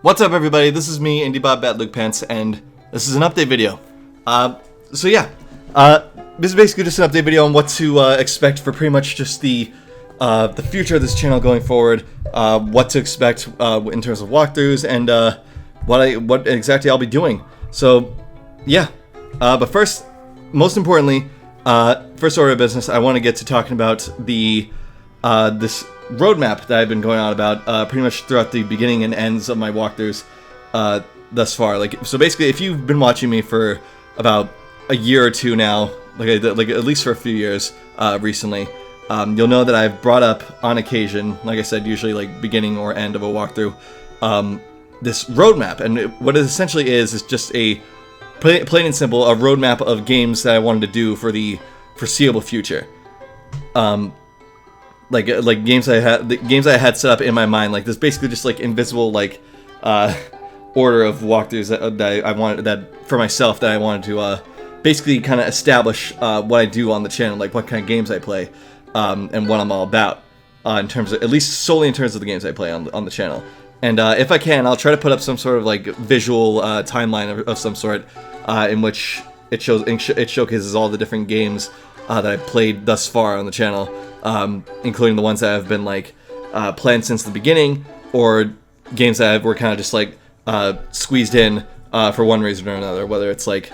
What's up, everybody? This is me, IndieBob@LukePants, and this is an update video. This is basically just an update video on what to expect for pretty much just the future of this channel going forward. What to expect in terms of walkthroughs and what exactly I'll be doing. So, yeah. But first, most importantly, first order of business, I want to get to talking about the this roadmap that I've been going on about pretty much throughout the beginning and ends of my walkthroughs thus far. So basically, if you've been watching me for about a year or two now, like at least for a few years recently, you'll know that I've brought up on occasion, like I said, usually like beginning or end of a walkthrough, this roadmap. And what it essentially is just a plain and simple a roadmap of games that I wanted to do for the foreseeable future. Like games I had set up in my mind. Like, there's basically just like invisible order of walkthroughs that I wanted, that for myself, that I wanted to basically kind of establish what I do on the channel, like what kind of games I play, and what I'm all about in terms of, at least solely in terms of the games I play on the channel. And if I can, I'll try to put up some sort of like visual timeline of some sort in which it showcases all the different games that I've played thus far on the channel, including the ones that have been like planned since the beginning, or games that were kind of just like squeezed in for one reason or another. Whether it's like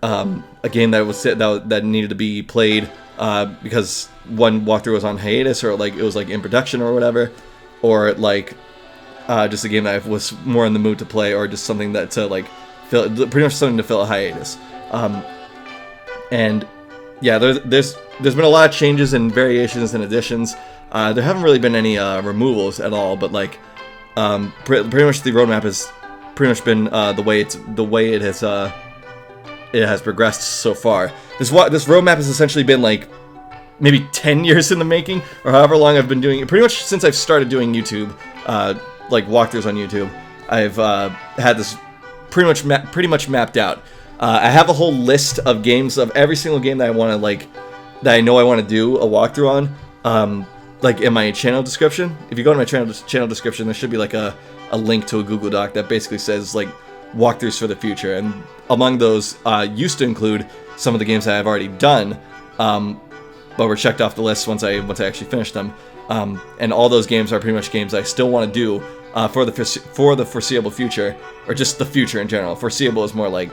a game that needed to be played because one walkthrough was on hiatus, or like it was like in production or whatever, or like just a game that I was more in the mood to play, or just something that to like fill, pretty much something to fill a hiatus. And yeah, there's been a lot of changes and variations and additions. There haven't really been any removals at all, but like pretty much the roadmap has pretty much been the way it has progressed so far. This roadmap has essentially been like maybe 10 years in the making, or however long I've been doing it. Pretty much since I've started doing YouTube, like walkthroughs on YouTube, I've had this pretty much mapped out. I have a whole list of games, of every single game that I want to that I know I want to do a walkthrough on, like in my channel description. If you go to my channel description, there should be like a link to a Google Doc that basically says like walkthroughs for the future, and among those used to include some of the games that I've already done, but were checked off the list once I actually finished them. And all those games are pretty much games I still want to do for the foreseeable future, or just the future in general. Foreseeable is more like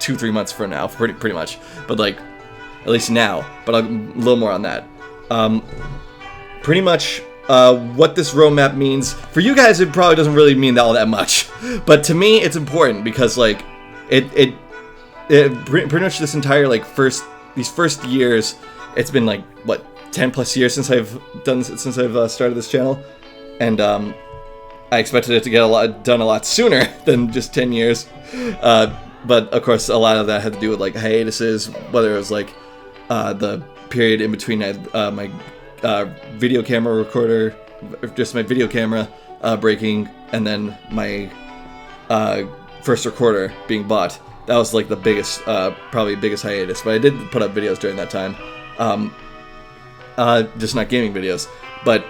2-3 months from now, pretty much, but like at least now. But a little more on that. Pretty much what this roadmap means for you guys, it probably doesn't really mean all that much, but to me it's important because like it pretty much this entire like these first years, it's been like what, 10+ years since I've started this channel, and I expected it to get done a lot sooner than just 10 years. But of course, a lot of that had to do with like hiatuses, whether it was like the period in between my video camera recorder, just my video camera breaking, and then my first recorder being bought. That was like the biggest, probably biggest hiatus. But I did put up videos during that time, just not gaming videos. But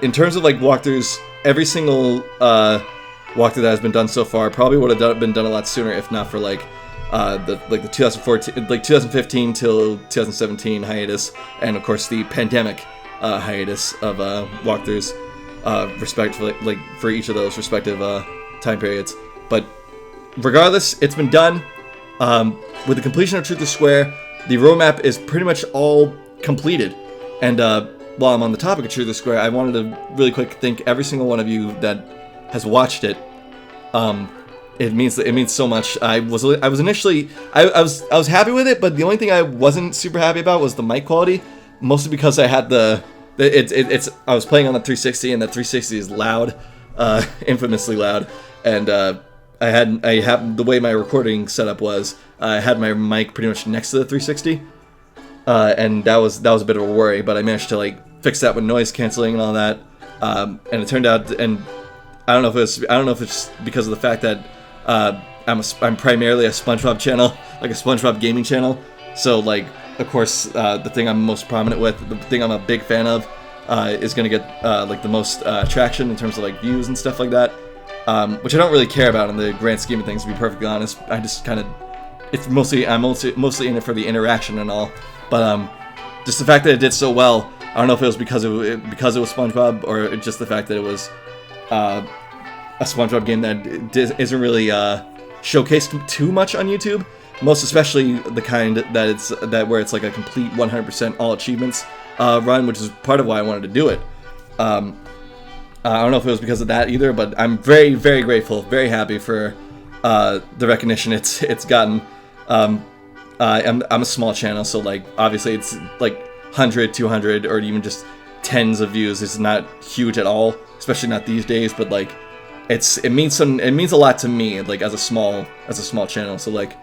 in terms of like walkthroughs, every single walkthrough that has been done so far probably would have been done a lot sooner if not for like the 2015 till 2017 hiatus, and of course the pandemic hiatus of walkthroughs, respectively, like for each of those respective time periods. But regardless, it's been done. With the completion of Truth or Square, the roadmap is pretty much all completed. And while I'm on the topic of Truth or Square, I wanted to really quick thank every single one of you that has watched it. It means so much. I was initially I was happy with it, but the only thing I wasn't super happy about was the mic quality, mostly because I had I was playing on the 360, and the 360 is loud, infamously loud, and I had the way my recording setup was, I had my mic pretty much next to the 360, and that was a bit of a worry, but I managed to like fix that with noise canceling and all that, and it turned out, and I don't know if it's because of the fact that I'm primarily a SpongeBob channel, like a SpongeBob gaming channel. So like, of course, the thing I'm most prominent with, the thing I'm a big fan of, is gonna get like the most traction in terms of like views and stuff like that. which I don't really care about in the grand scheme of things, to be perfectly honest. I just kind of, I'm mostly in it for the interaction and all. But just the fact that it did so well, I don't know if it was because it was SpongeBob, or just the fact that it was a SpongeBob game that isn't really showcased too much on YouTube. Most especially the kind that where it's like a complete 100% all achievements run, which is part of why I wanted to do it. I don't know if it was because of that either, but I'm very, very grateful, very happy for the recognition it's gotten. I'm a small channel, so like obviously it's like 100, 200, or even just tens of views. It's not huge at all, especially not these days. But like, it means a lot to me, like as a small channel. So like,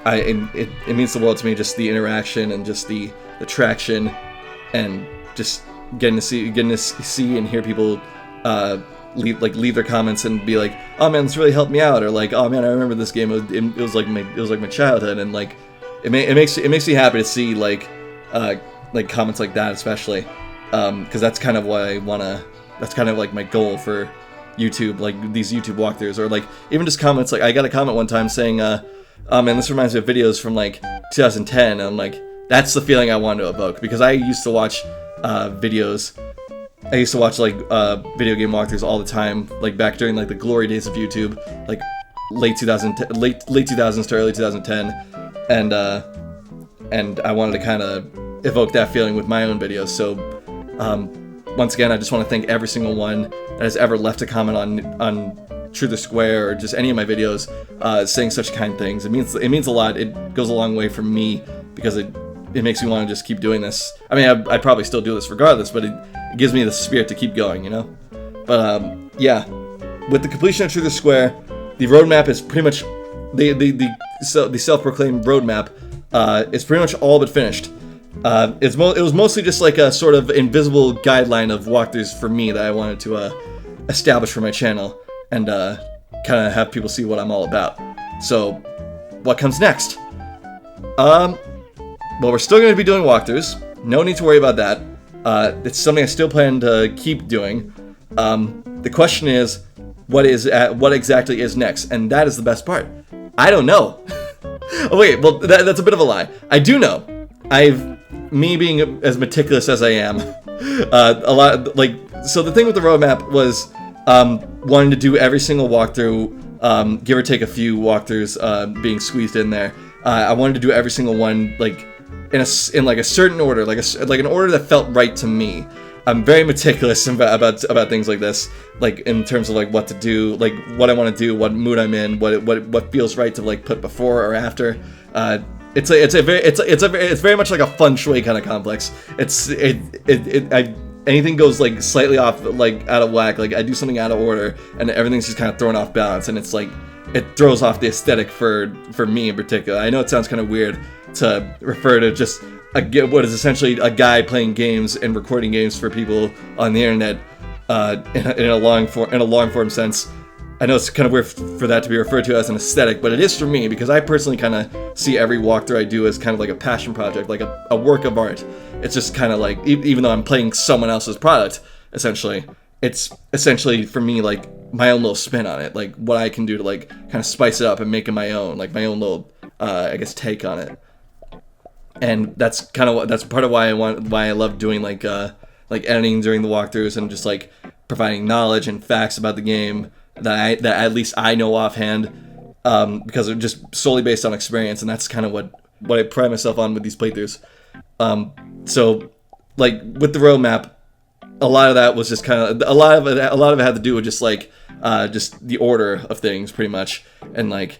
it means the world to me, just the interaction and just the traction, and just getting to see and hear people leave their comments and be like, oh man, this really helped me out, or like, oh man, I remember this game. It was like my childhood, and like it makes me happy to see like comments like that, especially because that's kind of what I wanna. That's kind of like my goal for YouTube, like these YouTube walkthroughs, or like even just comments. Like I got a comment one time saying, oh man, this reminds me of videos from like 2010. And I'm like, that's the feeling I wanted to evoke, because I used to watch videos. I used to watch like video game walkthroughs all the time, like back during like the glory days of YouTube, like late 2000s to early 2010, and I wanted to kind of evoke that feeling with my own videos. So once again, I just want to thank every single one that has ever left a comment on Truth or Square, or just any of my videos, saying such kind things. It means a lot. It goes a long way for me, because it makes me want to just keep doing this. I mean, I'd probably still do this regardless, but it gives me the spirit to keep going, you know? But, yeah. With the completion of Truth or Square, the roadmap is pretty much... The self-proclaimed roadmap is pretty much all but finished. It was mostly just like a sort of invisible guideline of walkthroughs for me that I wanted to establish for my channel, and kind of have people see what I'm all about. So, what comes next? Well, we're still going to be doing walkthroughs. No need to worry about that. It's something I still plan to keep doing. The question is, what exactly is next? And that is the best part. I don't know. Oh wait, well that's a bit of a lie. I do know. Me being as meticulous as I am, so the thing with the roadmap was wanting to do every single walkthrough, give or take a few walkthroughs being squeezed in there. I wanted to do every single one like in like a certain order, like an order that felt right to me. I'm very meticulous about things like this, like in terms of like what to do, like what I want to do, what mood I'm in, what feels right to like put before or after. It's very much like a feng shui kind of complex. Anything goes like slightly off, like out of whack, like I do something out of order, and everything's just kind of thrown off balance, and it's like it throws off the aesthetic for me in particular. I know it sounds kind of weird to refer to just what is essentially a guy playing games and recording games for people on the internet in a long form sense. I know it's kind of weird for that to be referred to as an aesthetic, but it is for me, because I personally kind of see every walkthrough I do as kind of like a passion project, like a work of art. It's just kind of like, even though I'm playing someone else's product, essentially, it's essentially for me like my own little spin on it, like what I can do to like kind of spice it up and make it my own, like my own little, I guess, take on it. And that's part of why I love doing like editing during the walkthroughs, and just like providing knowledge and facts about the game that at least I know offhand, because it's just solely based on experience, and that's kind of what I pride myself on with these playthroughs. So like with the roadmap, a lot of that was just kind of a lot of it had to do with just like just the order of things, pretty much, and like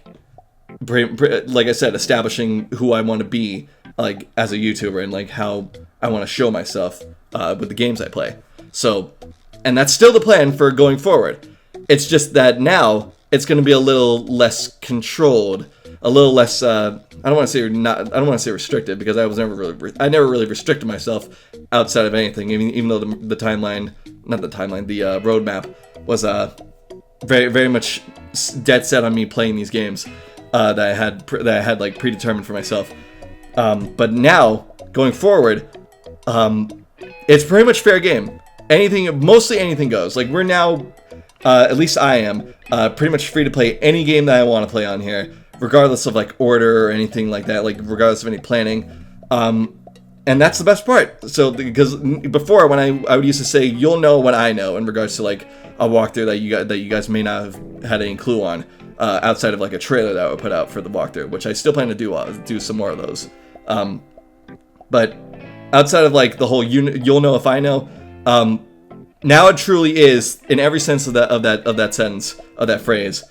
like I said, establishing who I want to be like as a YouTuber, and like how I want to show myself with the games I play. So, and that's still the plan for going forward. It's just that now it's going to be a little less controlled, a little less. I don't want to say restricted, because I never really restricted myself outside of anything. Even though the roadmap was very, very much dead set on me playing these games that I had like predetermined for myself. But now going forward, it's pretty much fair game. Mostly anything goes. Like we're now. at least I am, pretty much free to play any game that I want to play on here, regardless of like order or anything like that, like regardless of any planning. And that's the best part. So because before, when I would used to say, you'll know what I know in regards to like a walkthrough that you guys may not have had any clue on, outside of like a trailer that I would put out for the walkthrough, which I still plan to do some more of those. But outside of like the whole you'll know if I know, now it truly is, in every sense of that sentence, of that phrase,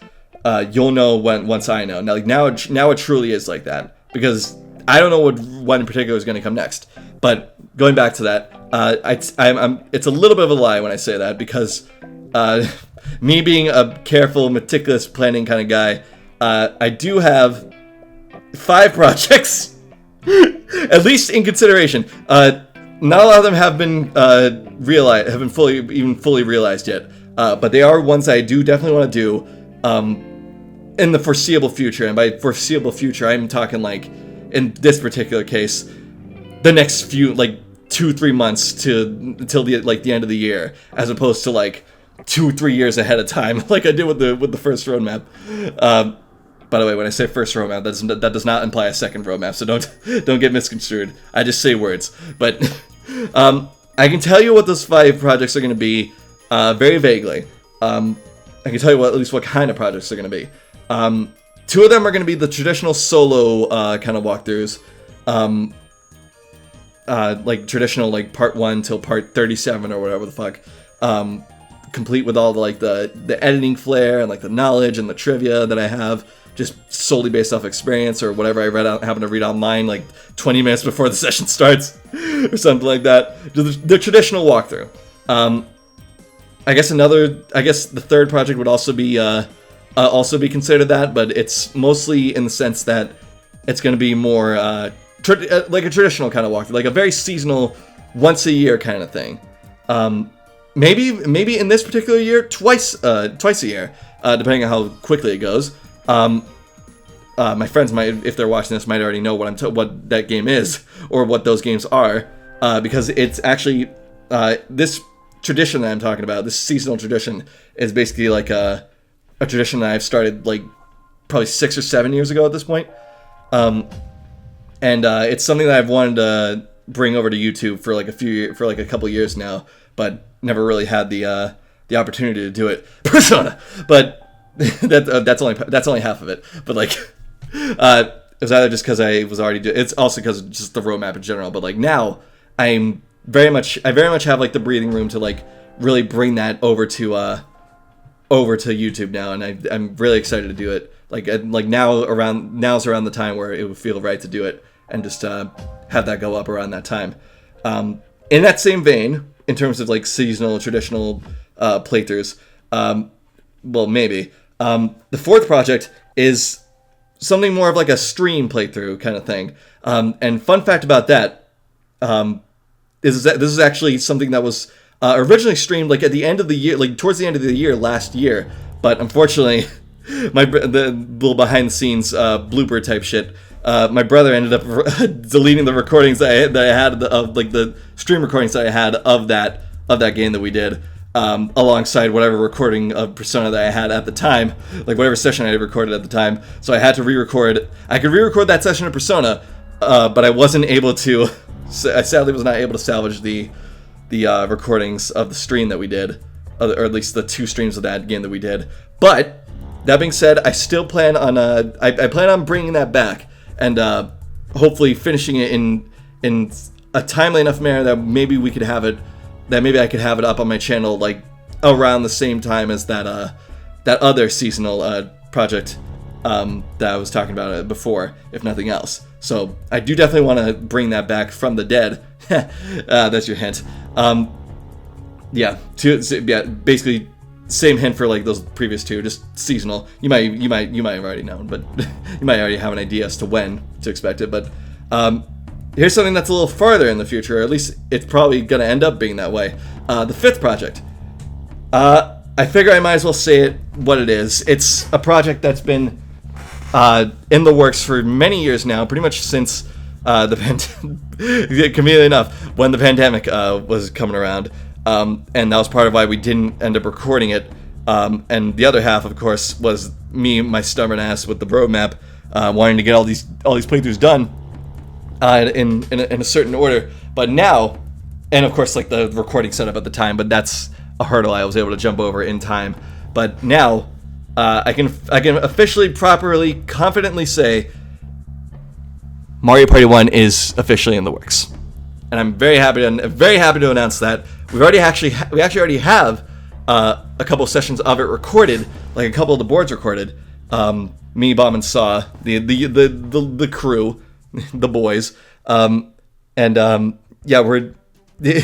you'll know once I know. Now it truly is like that, because I don't know what in particular is going to come next. But going back to that, it's a little bit of a lie when I say that, because me being a careful, meticulous planning kind of guy, I do have 5 projects, at least in consideration. Not a lot of them have been fully realized yet, but they are ones I do definitely want to do in the foreseeable future. And by foreseeable future, I'm talking like, in this particular case, the next few, like 2-3 months until the end of the year, as opposed to like 2-3 years ahead of time, like I did with the first roadmap. By the way, when I say first roadmap, that does not imply a second roadmap, so don't get misconstrued. I just say words. But I can tell you what those 5 projects are going to be, very vaguely. I can tell you at least what kind of projects they're going to be. 2 of them are going to be the traditional solo kind of walkthroughs, like traditional, like part 1 till part 37 or whatever the fuck, complete with all the editing flair and like the knowledge and the trivia that I have, just solely based off experience or whatever I happen to read online like 20 minutes before the session starts or something like that. The traditional walkthrough. I guess the third project would also be considered that, but it's mostly in the sense that it's going to be more like a traditional kind of walkthrough, like a very seasonal, once a year kind of thing. Maybe in this particular year, twice a year, depending on how quickly it goes. My friends might, if they're watching this, might already know what that game is or what those games are, because it's actually this tradition that I'm talking about. This seasonal tradition is basically like a tradition that I've started like probably 6 or 7 years ago at this point. And it's something that I've wanted to bring over to YouTube for like a couple years now, but never really had the opportunity to do it. Persona, but that's only half of it. But like, it was either just because I was already it's also because of just the roadmap in general. But like now, I very much have like the breathing room to like really bring that over to YouTube now, and I'm really excited to do it. Now's around the time where it would feel right to do it, and just have that go up around that time. In that same vein, in terms of like seasonal traditional playthroughs, well, maybe the fourth project is something more of like a stream playthrough kind of thing. And fun fact about that is that this is actually something that was originally streamed like at the end of the year, like towards the end of the year last year, but unfortunately, the little behind the scenes blooper type shit. My brother ended up deleting the recordings that I had of like the stream recordings that I had of that game that we did, alongside whatever recording of Persona that I had at the time, like whatever session I had recorded at the time. So I had to re-record. I could re-record that session of Persona, but I wasn't able to. I sadly was not able to salvage the recordings of the stream that we did, or at least the 2 streams of that game that we did. But that being said, I still plan on I plan on bringing that back, and hopefully finishing it in a timely enough manner that maybe we could have it, that maybe I could have it up on my channel like around the same time as that other seasonal project that I was talking about before, if nothing else. So I do definitely want to bring that back from the dead. That's your hint. Basically same hint for like those previous 2, just seasonal. You might have already known, but you might already have an idea as to when to expect it. But here's something that's a little farther in the future, or at least it's probably going to end up being that way. The 5th project. I figure I might as well say it what it is. It's a project that's been in the works for many years now, pretty much since conveniently enough, when the pandemic was coming around. And that was part of why we didn't end up recording it And the other half, of course, was me, my stubborn ass with the roadmap, wanting to get all these playthroughs done in a certain order. But now, and of course, like the recording setup at the time, but that's a hurdle I was able to jump over in time. But now, I can officially, properly, confidently say Mario Party 1 is officially in the works, and I'm very happy to announce that we actually already have a couple of sessions of it recorded, like a couple of the boards recorded. Me, Bomb, and Saw, the crew, the boys, yeah, we're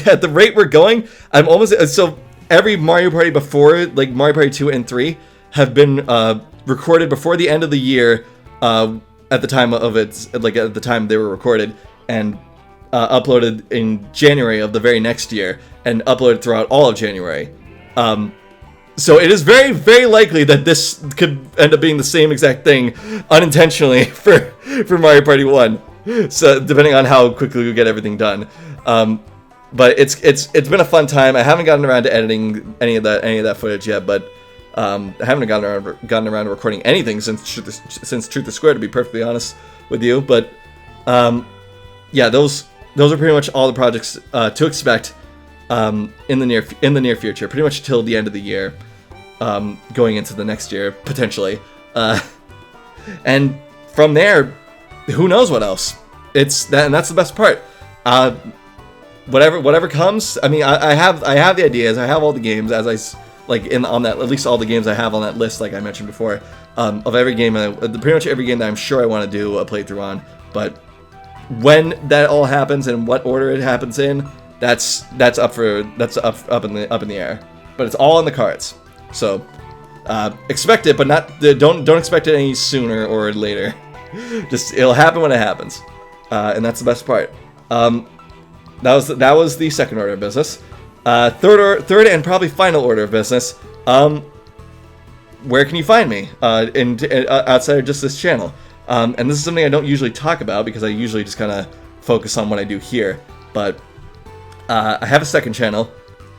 at the rate we're going. I'm almost so every Mario Party before, like Mario Party 2 and 3, have been recorded before the end of the year. At the time of it, like at the time they were recorded, and uploaded in January of the very next year, and uploaded throughout all of January. So it is very, very likely that this could end up being the same exact thing, unintentionally, for Mario Party 1. So depending on how quickly we get everything done. But it's been a fun time. I haven't gotten around to editing any of that footage yet, but I haven't gotten around to recording anything since Truth is Square, to be perfectly honest with you. But yeah, those are pretty much all the projects to expect in the near future, pretty much till the end of the year, going into the next year potentially, and from there, who knows what else? And that's the best part. Whatever comes. I mean, I have the ideas. I have all the games on that, at least all the games I have on that list, like I mentioned before, of every game, pretty much every game that I'm sure I want to do a playthrough on. But when that all happens and what order it happens in, that's up in the air. But it's all in the cards. So expect it, but don't expect it any sooner or later. Just it'll happen when it happens, and that's the best part. That was the second order of business. Third and probably final order of business. Where can you find me outside of just this channel? And this is something I don't usually talk about because I usually just kind of focus on what I do here. But I have a second channel.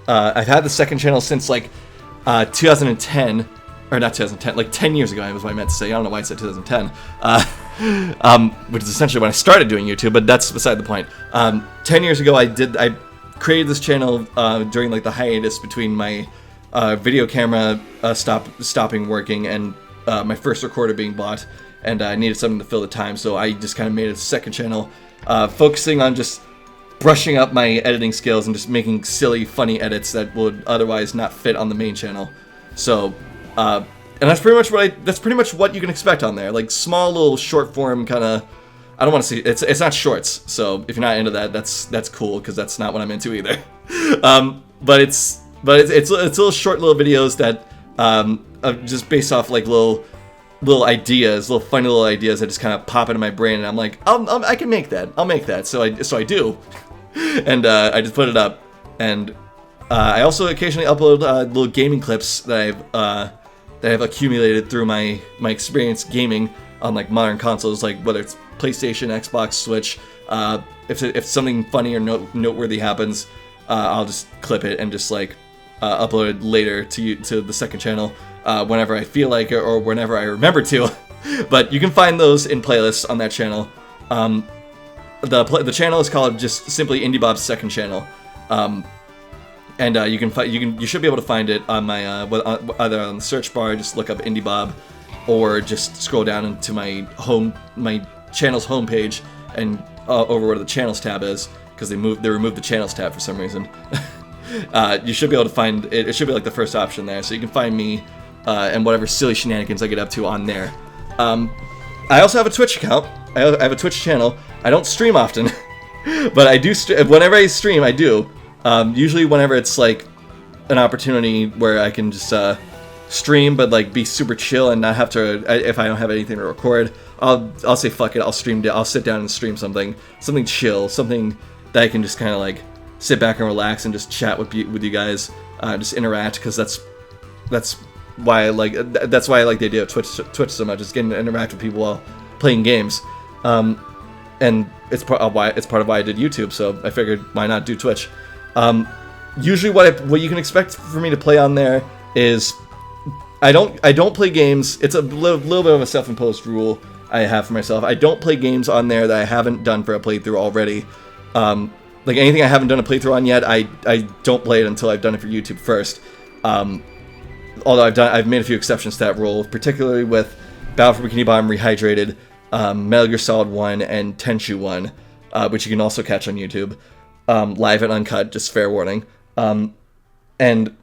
I've had the second channel since like 2010, or not 2010, like 10 years ago. Was what I meant to say. I don't know why I said 2010. Which is essentially when I started doing YouTube, but that's beside the point. 10 years ago, I created this channel during like the hiatus between my video camera stopping working and my first recorder being bought, and I needed something to fill the time, so I just kind of made a second channel focusing on just brushing up my editing skills and just making silly, funny edits that would otherwise not fit on the main channel. So, and that's pretty much what you can expect on there, like small little short form kind of. I don't want to see it's not shorts, so if you're not into that, that's cool, because that's not what I'm into either. But it's little short little videos that just based off like little ideas, little funny little ideas that just kind of pop into my brain, and I'm like, I can make that. I'll make that. So I do, and I just put it up, and I also occasionally upload little gaming clips that I've accumulated through my experience gaming on like modern consoles, like whether it's PlayStation, Xbox, Switch. If something funny or noteworthy happens, I'll just clip it and just like upload it later to the second channel whenever I feel like it or whenever I remember to. But you can find those in playlists on that channel. The channel is called just simply Indie Bob's second channel, and you should be able to find it on my either on the search bar. Just look up Indie Bob, or just scroll down into my channel's homepage and over where the channels tab is, because they removed the channels tab for some reason. You should be able to find it. It should be like the first option there, so you can find me and whatever silly shenanigans I get up to on there. I also have a Twitch account. I have a Twitch channel. I don't stream often, but I do. Whenever I stream, I do. Usually, whenever it's like an opportunity where I can just stream, but like be super chill and not have to. If I don't have anything to record, I'll say fuck it. I'll stream. I'll sit down and stream something chill, something that I can just kind of like sit back and relax and just chat with you guys, just interact, because that's why I like the idea of Twitch so much. Is getting to interact with people while playing games, and it's part of why I did YouTube. So I figured, why not do Twitch? Usually what you can expect for me to play on there is I don't play games. It's a little bit of a self-imposed rule I have for myself. I don't play games on there that I haven't done for a playthrough already. Like anything I haven't done a playthrough on yet, I don't play it until I've done it for YouTube first. Although I've made a few exceptions to that rule, particularly with Battle for Bikini Bottom Rehydrated, Metal Gear Solid 1, and Tenchu 1, which you can also catch on YouTube, live and uncut, just fair warning. And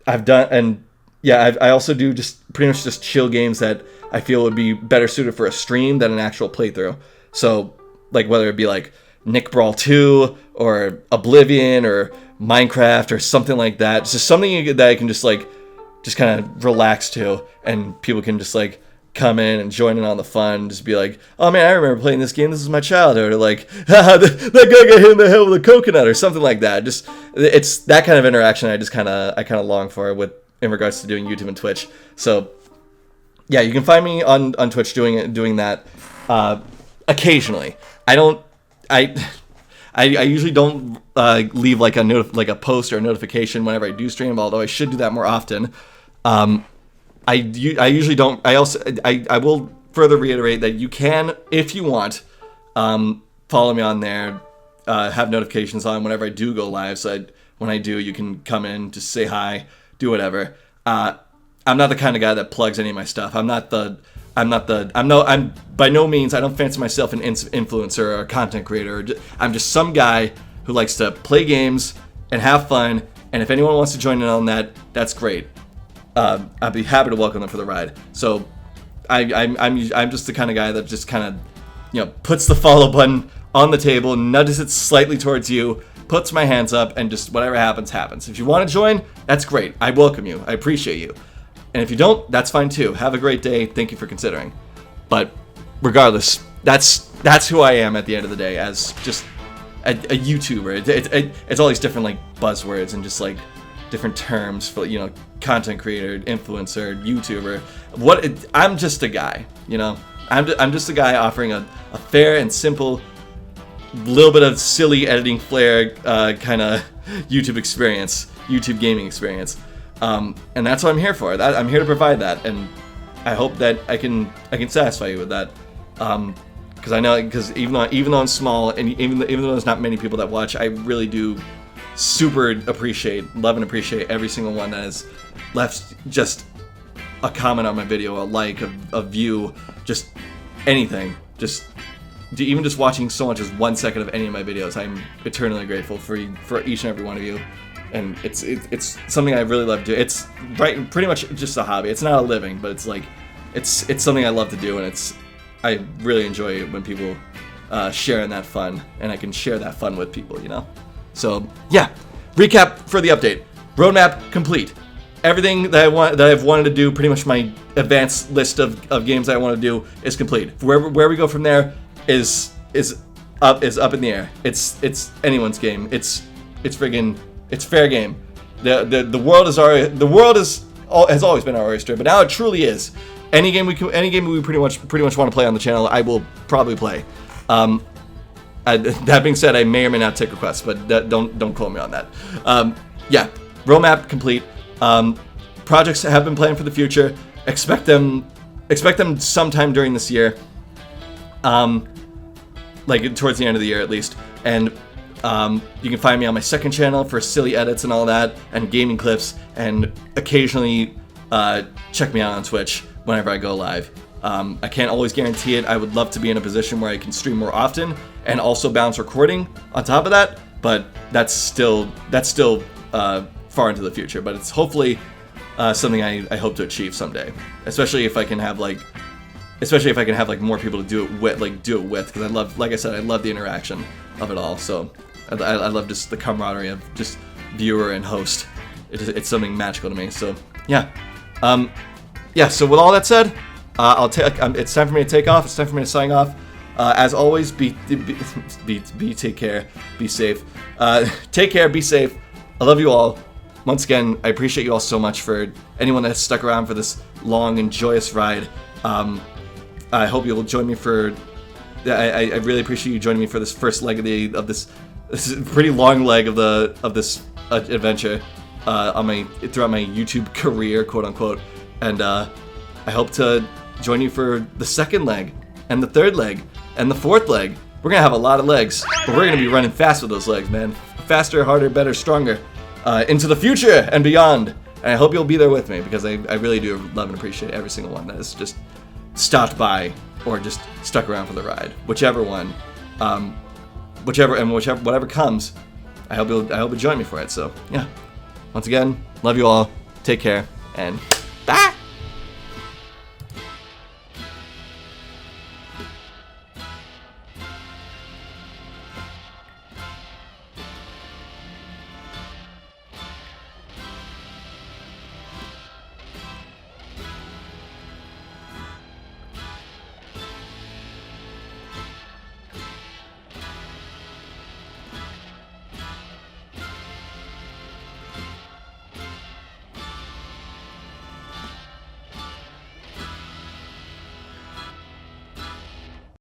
I've done, and yeah, I also do just pretty much just chill games that I feel would be better suited for a stream than an actual playthrough. So, like, whether it be like Nick Brawl 2 or Oblivion or Minecraft or something like that. It's just something that I can just kind of relax to, and people can just like come in and join in on the fun. Just be like, oh man, I remember playing this game. This is my childhood. Or like, haha, that guy got hit in the head with a coconut or something like that. Just it's that kind of interaction I kind of long for in regards to doing YouTube and Twitch. So yeah, you can find me on Twitch doing that occasionally. I usually don't leave like a post or a notification whenever I do stream, although I should do that more often. I usually don't. I will further reiterate that you can, if you want, follow me on there, have notifications on whenever I do go live. So when I do, you can come in, just say hi, do whatever. I'm not the kind of guy that plugs any of my stuff. I'm by no means, I don't fancy myself an influencer or a content creator. I'm just some guy who likes to play games and have fun. And if anyone wants to join in on that, that's great. I'd be happy to welcome them for the ride. So I'm just the kind of guy that just kind of, puts the follow button on the table, nudges it slightly towards you, puts my hands up, and just whatever happens, happens. If you want to join, that's great. I welcome you. I appreciate you. And if you don't, that's fine too. Have a great day. Thank you for considering. But regardless, that's who I am at the end of the day, as just a YouTuber. It's all these different like buzzwords and just like different terms for content creator, influencer, YouTuber. I'm just a guy. I'm just a guy offering a fair and simple, little bit of silly editing flair kind of YouTube gaming experience. And that's what I'm here for. I'm here to provide that, and I hope that I can satisfy you with that. Because even though I'm small, and even though there's not many people that watch, I really do super love and appreciate every single one that has left just a comment on my video, a like, a view, just anything. Even just watching so much as 1 second of any of my videos, I'm eternally grateful for each and every one of you. And it's something I really love to do. It's pretty much just a hobby. It's not a living, but it's something I love to do, and I really enjoy it when people share in that fun, and I can share that fun with people, So yeah, recap for the update. Roadmap complete. Everything that I've wanted to do, pretty much my advanced list of games that I want to do is complete. Where we go from there is up in the air. It's anyone's game. It's fair game. The world has always been our oyster, but now it truly is. Any game we pretty much want to play on the channel, I will probably play. That being said, I may or may not take requests, but don't quote me on that. Yeah, roadmap complete. Projects have been planned for the future. Expect them sometime during this year. Like towards the end of the year at least. And you can find me on my second channel for silly edits and all that, and gaming clips, and occasionally check me out on Twitch whenever I go live. I can't always guarantee it. I would love to be in a position where I can stream more often and also balance recording on top of that, but that's still far into the future. But it's hopefully something I hope to achieve someday, especially if I can have like more people to do it with, because I love the interaction of it all. So I love just the camaraderie of just viewer and host. It's something magical to me. So yeah, So with all that said, it's time for me to take off. It's time for me to sign off. As always, take care, be safe. Take care, be safe. I love you all. Once again, I appreciate you all so much for anyone that's stuck around for this long and joyous ride. I hope you'll join me for. I really appreciate you joining me for this first leg of this pretty long leg of this adventure throughout my YouTube career, quote unquote. And I hope to join you for the second leg, and the third leg, and the fourth leg. We're gonna have a lot of legs, but we're gonna be running fast with those legs, man. Faster, harder, better, stronger, into the future and beyond. And I hope you'll be there with me, because I really do love and appreciate every single one that has just stopped by or just stuck around for the ride. Whichever one, whatever comes, I hope you'll join me for it. So yeah, once again, love you all. Take care, and